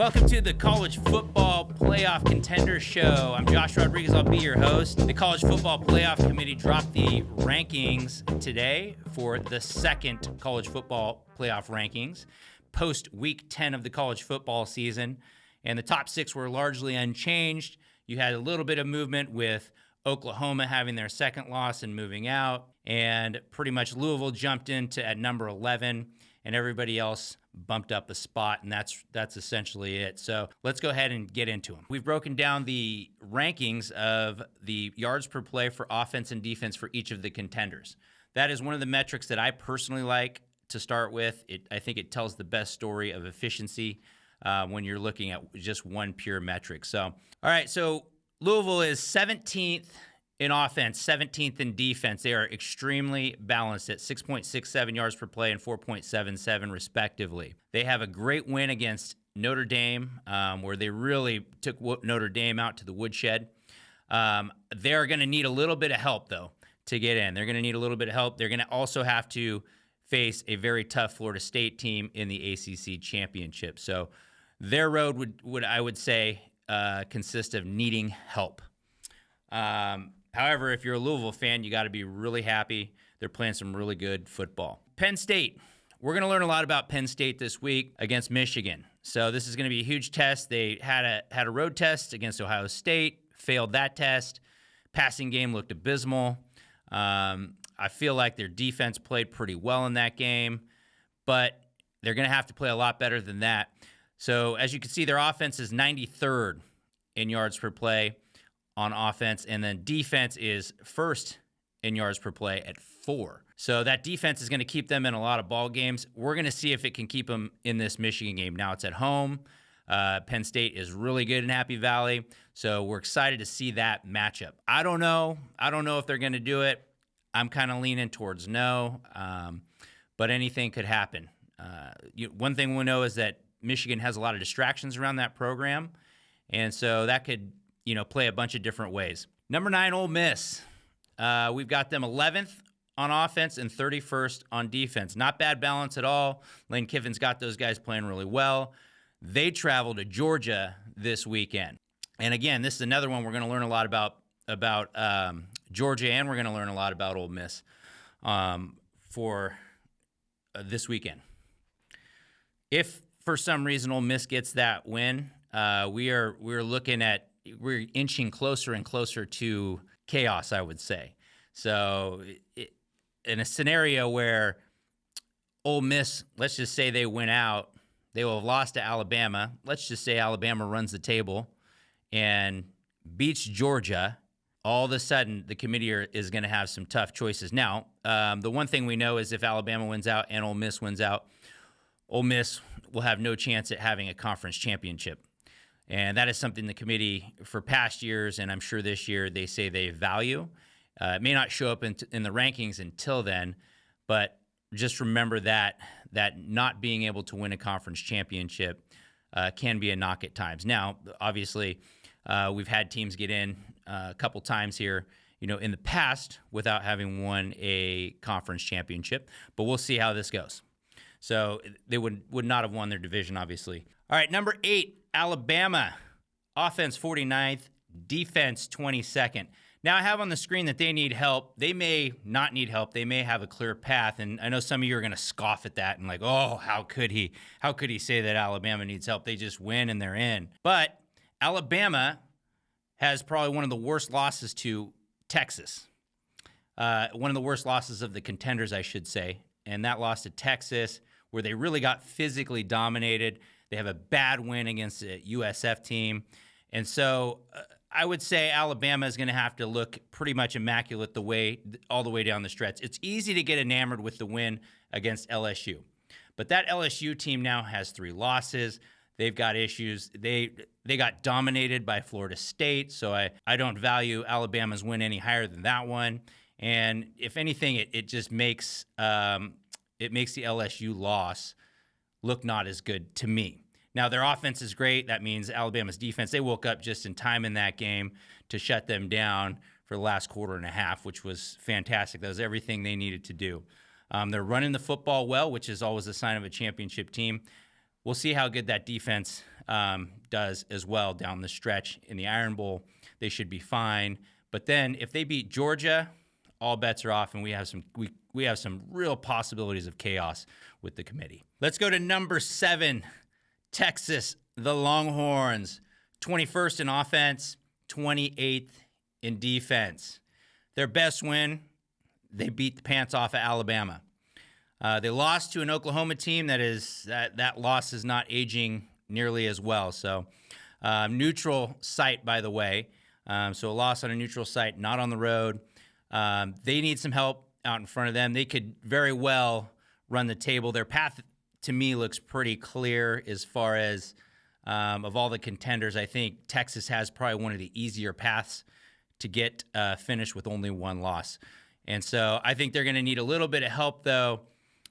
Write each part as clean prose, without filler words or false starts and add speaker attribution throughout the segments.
Speaker 1: Welcome to the College Football Playoff Contenders Show. I'm Josh Rodriguez. I'll be your host. The College Football Playoff Committee dropped the rankings today for the second College Football Playoff rankings, post Week 10 of the college football season. And the top six were largely unchanged. You had a little bit of movement with Oklahoma having their second loss and moving out. And pretty much Louisville jumped into at number 11, and everybody else bumped up a spot, and that's essentially it. So let's go ahead and get into them. We've broken down the rankings of the yards per play for offense and defense for each of the contenders. That is one of the metrics that I personally like to start with. I think it tells the best story of efficiency when you're looking at just one pure metric. So, all right, so Louisville is 17th in offense, 17th in defense. They are extremely balanced at 6.67 yards per play and 4.77 respectively. They have a great win against Notre Dame, where they really took Notre Dame out to the woodshed. They're going to need a little bit of help, though, to get in. They're going to need a little bit of help. They're going to also have to face a very tough Florida State team in the ACC championship. So their road would I would say, consist of needing help. However, if you're a Louisville fan, you got to be really happy. They're playing some really good football. Penn State. We're going to learn a lot about Penn State this week against Michigan. So this is going to be a huge test. They had a road test against Ohio State, failed that test. Passing game looked abysmal. I feel like their defense played pretty well in that game, but they're going to have to play a lot better than that. So as you can see, their offense is 93rd in yards per play on offense, and then defense is first in yards per play at 4. So that defense is going to keep them in a lot of ball games. We're going to see if it can keep them in this Michigan game. Now it's at home. Penn State is really good in Happy Valley, so we're excited to see that matchup. I don't know if they're going to do it. I'm kind of leaning towards no, but anything could happen. One thing we know is that Michigan has a lot of distractions around that program, and so that could play a bunch of different ways. Number 9, Ole Miss. We've got them 11th on offense and 31st on defense. Not bad balance at all. Lane Kiffin's got those guys playing really well. They travel to Georgia this weekend. And again, this is another one we're going to learn a lot about Georgia, and we're going to learn a lot about Ole Miss for this weekend. If for some reason Ole Miss gets that win, we're inching closer and closer to chaos, I would say. So in a scenario where Ole Miss, let's just say they win out, they will have lost to Alabama. Let's just say Alabama runs the table and beats Georgia. All of a sudden, the committee is going to have some tough choices. Now, the one thing we know is if Alabama wins out and Ole Miss wins out, Ole Miss will have no chance at having a conference championship. And that is something the committee, for past years, and I'm sure this year, they say they value. It may not show up in the rankings until then, but just remember that not being able to win a conference championship can be a knock at times. Now, obviously, we've had teams get in a couple times here, in the past without having won a conference championship, but we'll see how this goes. So they would not have won their division, obviously. All right, number 8. Alabama, offense 49th, defense 22nd. Now I have on the screen that they need help. They may not need help. They may have a clear path, and I know some of you are going to scoff at that and like, oh, how could he say that Alabama needs help? They just win and they're in. But Alabama has probably one of the worst losses to Texas, one of the worst losses of the contenders, I should say, and that loss to Texas where they really got physically dominated. They have a bad win against a USF team. And so I would say Alabama is going to have to look pretty much immaculate all the way down the stretch. It's easy to get enamored with the win against LSU. But that LSU team now has 3 losses. They've got issues. They got dominated by Florida State, so I don't value Alabama's win any higher than that one. And if anything, it just makes the LSU loss look not as good to me. Now, their offense is great. That means Alabama's defense, they woke up just in time in that game to shut them down for the last quarter and a half, which was fantastic. That was everything they needed to do. They're running the football well, which is always a sign of a championship team. we'll see how good that defense does as well down the stretch in the Iron Bowl. They should be fine. But then if they beat Georgia, all bets are off, and we have some real possibilities of chaos with the committee. Let's go to number 7, Texas, the Longhorns. 21st in offense, 28th in defense. Their best win, they beat the pants off of Alabama. They lost to an Oklahoma team that loss is not aging nearly as well. So neutral site, by the way. So a loss on a neutral site, not on the road. They need some help out in front of them. They could very well run the table. Their path, to me, looks pretty clear as far as of all the contenders. I think Texas has probably one of the easier paths to get finished with only one loss. And so I think they're going to need a little bit of help, though.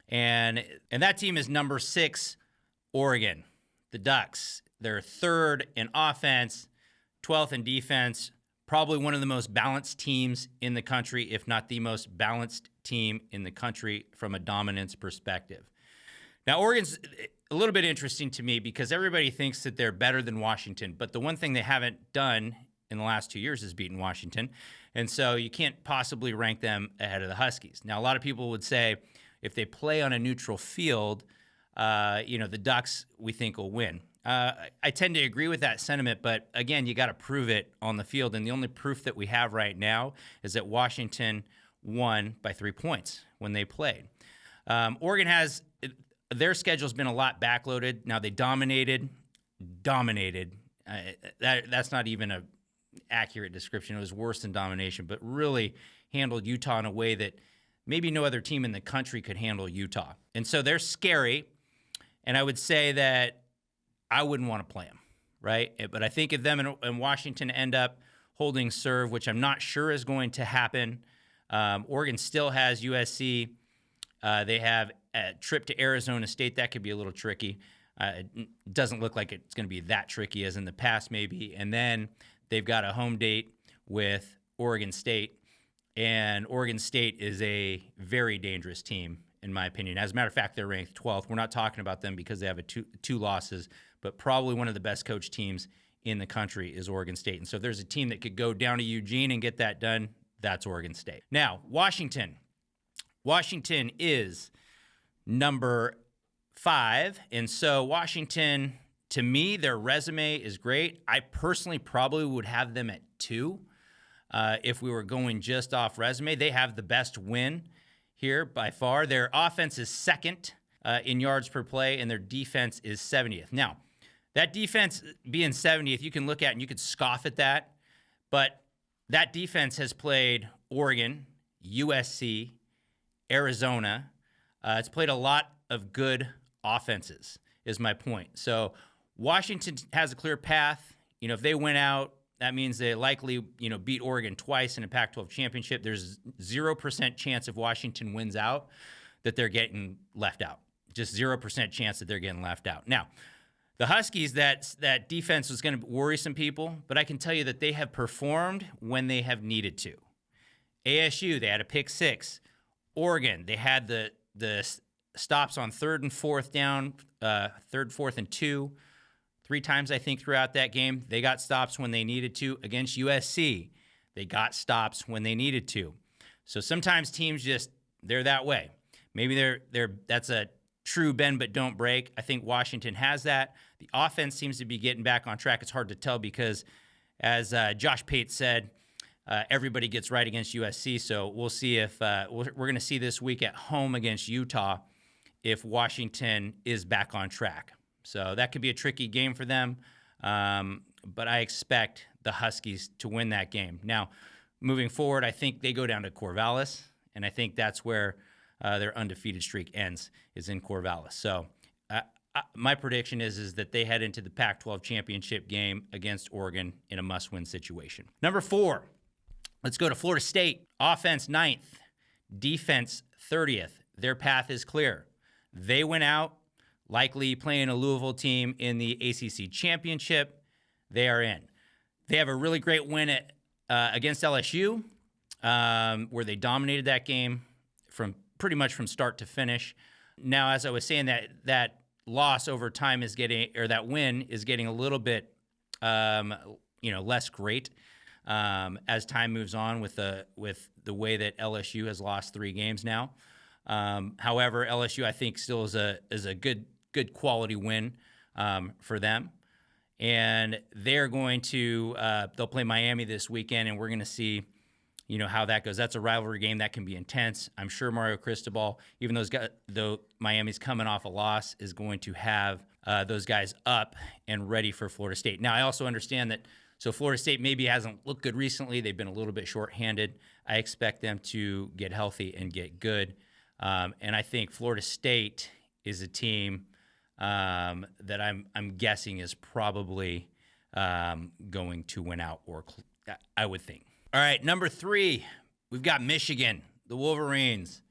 Speaker 1: And that team is number 6, Oregon, the Ducks. They're 3rd in offense, 12th in defense, probably one of the most balanced teams in the country, if not the most balanced team in the country from a dominance perspective. Now, Oregon's a little bit interesting to me because everybody thinks that they're better than Washington, but the one thing they haven't done in the last 2 years is beaten Washington, and so you can't possibly rank them ahead of the Huskies. Now, a lot of people would say if they play on a neutral field, the Ducks, we think, will win. I tend to agree with that sentiment, but again, you got to prove it on the field, and the only proof that we have right now is that Washington won by 3 points when they played. Oregon has their schedule's been a lot backloaded. Now they dominated. That's not even an accurate description. It was worse than domination, but really handled Utah in a way that maybe no other team in the country could handle Utah. And so they're scary, and I would say that I wouldn't want to play them, right? But I think if them and Washington end up holding serve, which I'm not sure is going to happen, Oregon still has USC. They have a trip to Arizona State. That could be a little tricky. It doesn't look like it's going to be that tricky as in the past, maybe. And then they've got a home date with Oregon State. And Oregon State is a very dangerous team, in my opinion. As a matter of fact, they're ranked 12th. We're not talking about them because they have two losses, but probably one of the best coached teams in the country is Oregon State. And so if there's a team that could go down to Eugene and get that done, that's Oregon State. Now, Washington. Washington is number 5. And so Washington, to me, their resume is great. I personally probably would have them at 2 if we were going just off resume. They have the best win here by far. Their offense is 2nd in yards per play, and their defense is 70th. Now, that defense being 70th, you can look at and you could scoff at that, but that defense has played Oregon, USC, Arizona. It's played a lot of good offenses, is my point. So Washington has a clear path. If they win out, that means they likely, beat Oregon twice in a Pac-12 championship. There's 0% chance if Washington wins out that they're getting left out. Just 0% chance that they're getting left out. Now, the Huskies, that defense was going to worry some people, but I can tell you that they have performed when they have needed to. ASU, they had a pick 6. Oregon, they had the stops on 3rd and 4th down, 3rd, 4th, and 2. 3 times, I think, throughout that game. They got stops when they needed to. Against USC, they got stops when they needed to. So sometimes teams they're that way. Maybe that's a true bend but don't break. I think Washington has that. The offense seems to be getting back on track. It's hard to tell because, as Josh Pate said, everybody gets right against USC. So we'll see if we're going to see this week at home against Utah if Washington is back on track. So that could be a tricky game for them, but I expect the Huskies to win that game. Now, moving forward, I think they go down to Corvallis, and I think that's where their undefeated streak ends, is in Corvallis. So my prediction is that they head into the Pac-12 championship game against Oregon in a must-win situation. Number 4, let's go to Florida State. Offense 9th, defense 30th. Their path is clear. They went out, likely playing a Louisville team in the ACC championship. They are in. They have a really great win against LSU, where they dominated that game from pretty much from start to finish. Now, as I was saying, that loss over time is getting, or that win is getting a little bit, less great as time moves on with the way that LSU has lost 3 games now. However, LSU I think still is a good quality win for them, and they're going to they'll play Miami this weekend, and we're going to see how that goes. That's a rivalry game that can be intense. I'm sure Mario Cristobal, even though Miami's coming off a loss, is going to have those guys up and ready for Florida State. Now, I also understand that, so Florida State maybe hasn't looked good recently. They've been a little bit shorthanded. I expect them to get healthy and get good. And I think Florida State is a team that I'm guessing is probably going to win out, or I would think. All right, number 3, we've got Michigan, the Wolverines,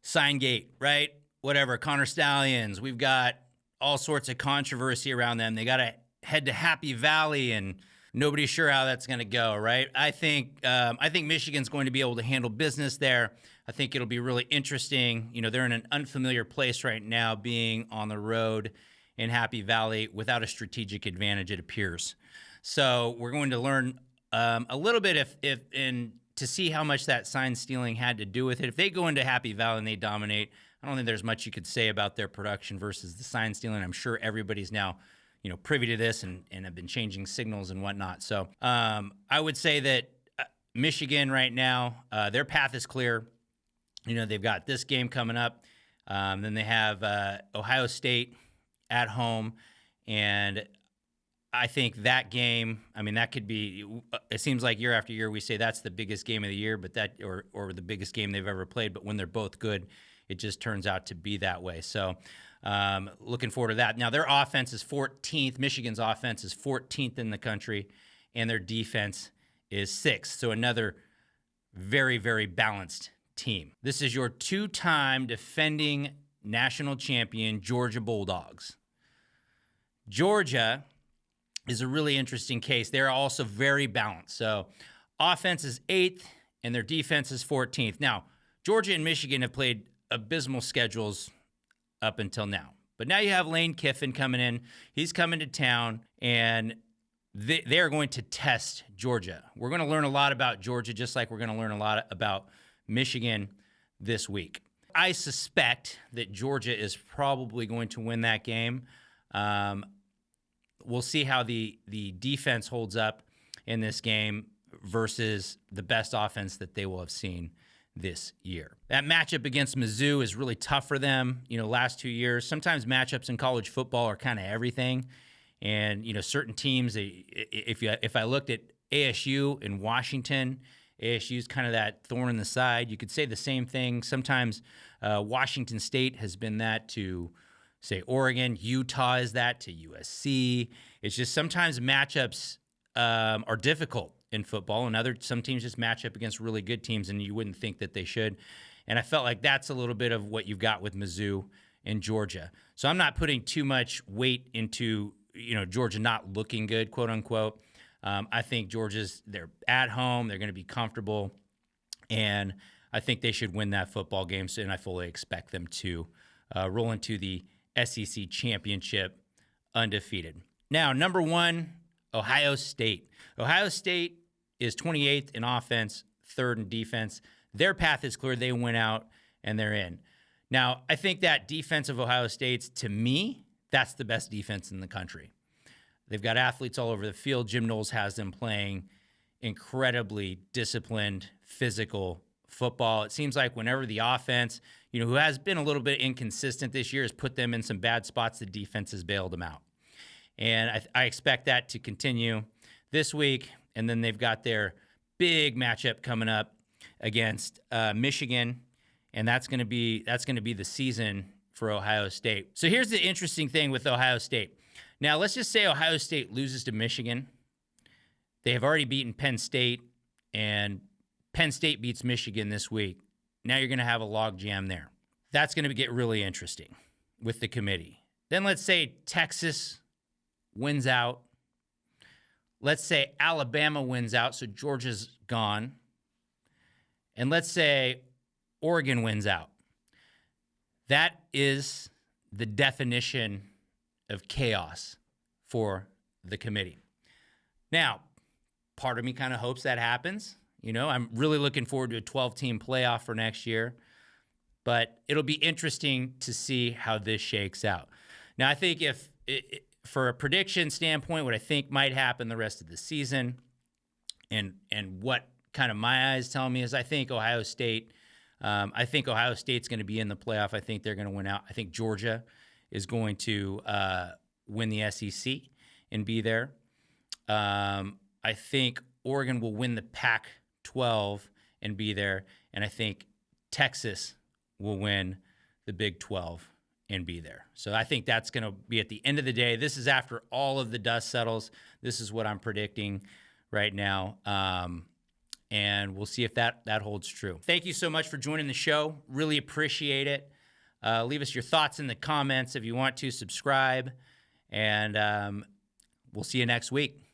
Speaker 1: Signgate, right? Whatever, Connor Stallions. We've got all sorts of controversy around them. They got to head to Happy Valley, and nobody's sure how that's going to go, right? I think Michigan's going to be able to handle business there. I think it'll be really interesting. They're in an unfamiliar place right now, being on the road in Happy Valley without a strategic advantage, it appears. So we're going to learn a little bit to see how much that sign stealing had to do with it. If they go into Happy Valley and they dominate, I don't think there's much you could say about their production versus the sign stealing. I'm sure everybody's now privy to this and have been changing signals and whatnot. So I would say that Michigan right now, their path is clear. They've got this game coming up. Then they have Ohio State at home, and I think that game, that could be, it seems like year after year we say that's the biggest game of the year, but or the biggest game they've ever played, but when they're both good, it just turns out to be that way. So looking forward to that. Now, their offense is 14th. Michigan's offense is 14th in the country, and their defense is 6th. So another very, very balanced team. This is your 2-time defending national champion, Georgia Bulldogs. Georgia is a really interesting case. They're also very balanced. So offense is 8th, and their defense is 14th. Now, Georgia and Michigan have played abysmal schedules up until now. But now you have Lane Kiffin coming in. He's coming to town, and they are going to test Georgia. We're going to learn a lot about Georgia, just like we're going to learn a lot about Michigan this week. I suspect that Georgia is probably going to win that game. We'll see how the defense holds up in this game versus the best offense that they will have seen this year. That matchup against Mizzou is really tough for them. Last 2 years, sometimes matchups in college football are kind of everything. And, certain teams, if I looked at ASU in Washington, ASU is kind of that thorn in the side. You could say the same thing. Sometimes Washington State has been that to, say, Oregon. Utah is that to USC. It's just sometimes matchups are difficult in football, and some teams just match up against really good teams, and you wouldn't think that they should. And I felt like that's a little bit of what you've got with Mizzou and Georgia. So I'm not putting too much weight into Georgia not looking good, quote unquote. I think they're at home, they're going to be comfortable, and I think they should win that football game. So, and I fully expect them to roll into the SEC championship undefeated. Now, number 1, Ohio State. Ohio State is 28th in offense, 3rd in defense. Their path is clear. They went out, and they're in. Now, I think that defense of Ohio State's, to me, that's the best defense in the country. They've got athletes all over the field. Jim Knowles has them playing incredibly disciplined, physical football. It seems like whenever the offense, who has been a little bit inconsistent this year, has put them in some bad spots, the defense has bailed them out. And I expect that to continue this week. And then they've got their big matchup coming up against Michigan, and that's going to be the season for Ohio State. So here's the interesting thing with Ohio State. Now, let's just say Ohio State loses to Michigan. They have already beaten Penn State, and Penn State beats Michigan this week. Now you're going to have a logjam there. That's going to get really interesting with the committee. Then let's say Texas wins out. Let's say Alabama wins out, so Georgia's gone. And let's say Oregon wins out. That is the definition of chaos for the committee. Now, part of me kind of hopes that happens. You know, I'm really looking forward to a 12-team playoff for next year, but it'll be interesting to see how this shakes out. Now, I think for a prediction standpoint, what I think might happen the rest of the season and what kind of my eyes tell me is I think Ohio State's going to be in the playoff. I think they're going to win out. I think Georgia is going to win the SEC and be there. I think Oregon will win the Pac-12 and be there. And I think Texas will win the Big 12 and be there. So I think that's going to be at the end of the day. This is after all of the dust settles. This is what I'm predicting right now. And we'll see if that holds true. Thank you so much for joining the show. Really appreciate it. Leave us your thoughts in the comments if you want to. Subscribe. And we'll see you next week.